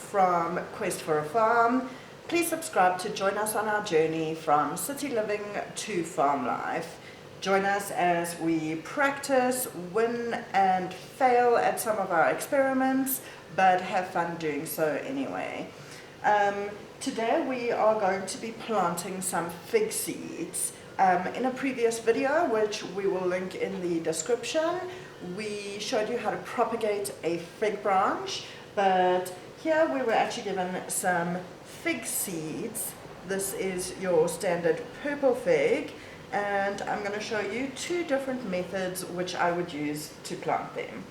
from Quest for a Farm. Please subscribe to join us on our journey from city living to farm life. Join us as we practice, win and fail at some of our experiments, but have fun doing so anyway. Today we are going to be planting some fig seeds. In a previous video, which we will link in the description, we showed you how to propagate a fig branch, but here we were actually given some fig seeds. This is your standard purple fig, and I'm going to show you two different methods which I would use to plant them.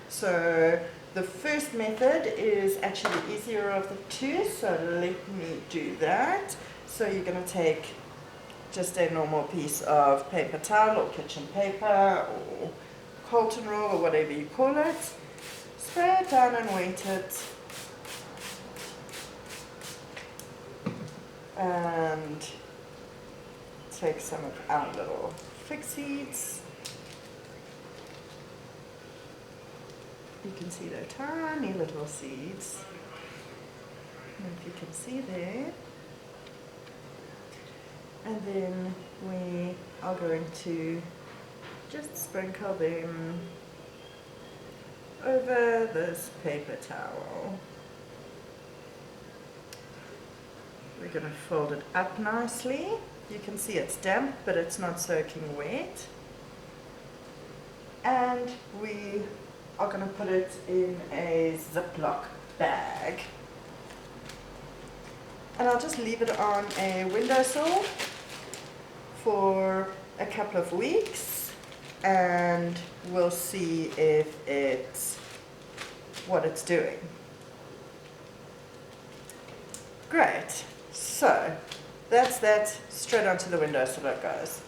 So the first method is actually the easier of the two, so let me do that. So you're going to take just a normal piece of paper towel or kitchen paper or Colton roll or whatever you call it. Spray it down and wet it. And take some of our little fig seeds. You can see they're tiny little seeds. And if you can see there. And then we are going to just sprinkle them over this paper towel. We're going to fold it up nicely. You can see it's damp, but it's not soaking wet. And we are going to put it in a Ziploc bag. And I'll just leave it on a windowsill for a couple of weeks, and we'll see if it's what it's doing. Great. So that's that, straight onto the windowsill it goes.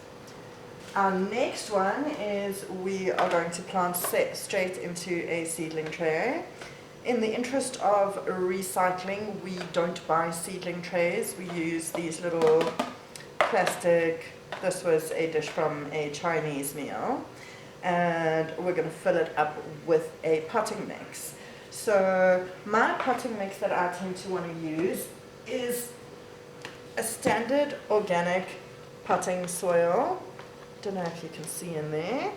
Our next one is we are going to plant straight into a seedling tray. In the interest of recycling, we don't buy seedling trays. We use these little plastic, this was a dish from a Chinese meal, and we're going to fill it up with a potting mix. So my potting mix that I tend to want to use is a standard organic potting soil. Don't know if you can see in there.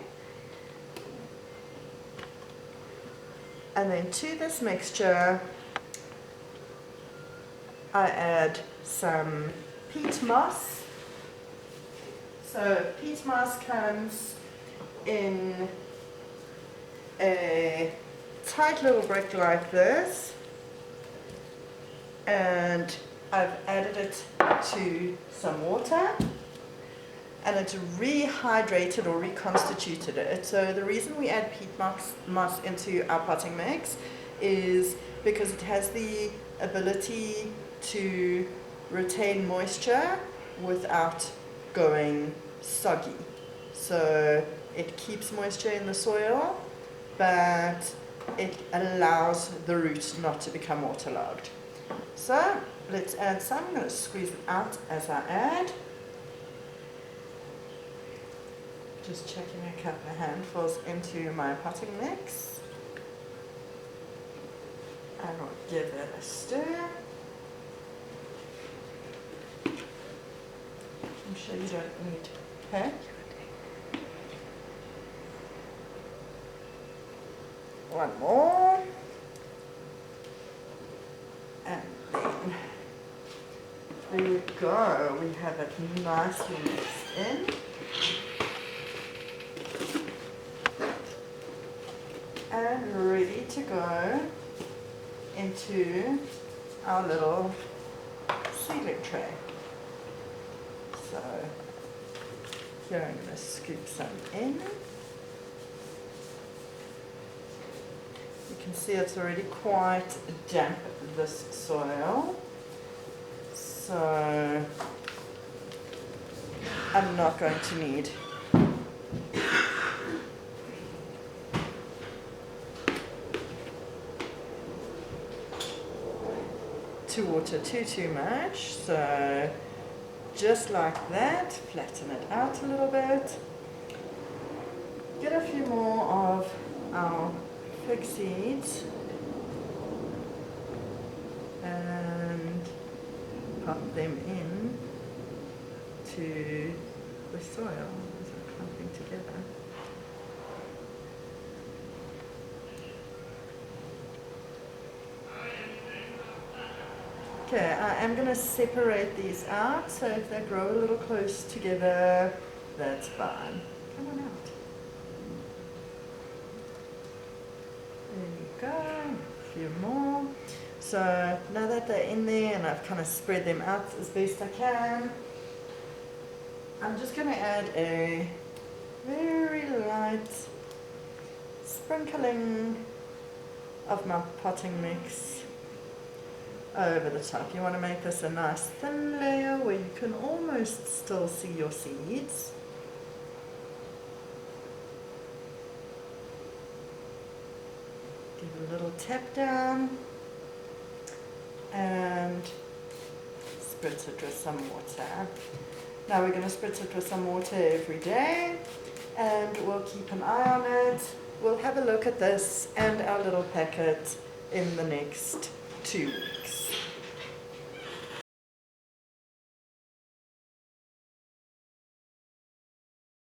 And then to this mixture, I add some peat moss. So peat moss comes in a tight little brick like this, and I've added it to some water, and it's rehydrated or reconstituted it. So the reason we add peat moss into our potting mix is because it has the ability to retain moisture without going soggy. So it keeps moisture in the soil, but it allows the root not to become waterlogged. So let's add some. I'm going to squeeze it out as I add. Just checking a couple of handfuls into my potting mix. And we'll give that a stir. I'm sure you don't need, okay? One more. And then, there we go. We have it nicely mixed in. And ready to go into our little seedling tray. So here I'm going to scoop some in. You can see it's already quite damp, this soil. So I'm not going to need to water too much, so just like that, flatten it out a little bit, get a few more of our fig seeds pop them in to the soil as they're clumping together. Okay, I am going to separate these out, so if they grow a little close together, that's fine. Come on out. There you go, a few more. So now that they're in there and I've kind of spread them out as best I can, I'm just going to add a very light sprinkling of my potting mix over the top. You want to make this a nice thin layer where you can almost still see your seeds. Give it a little tap down and spritz it with some water. Now we're going to spritz it with some water every day, and we'll keep an eye on it. We'll have a look at this and our little packet in the next 2 weeks.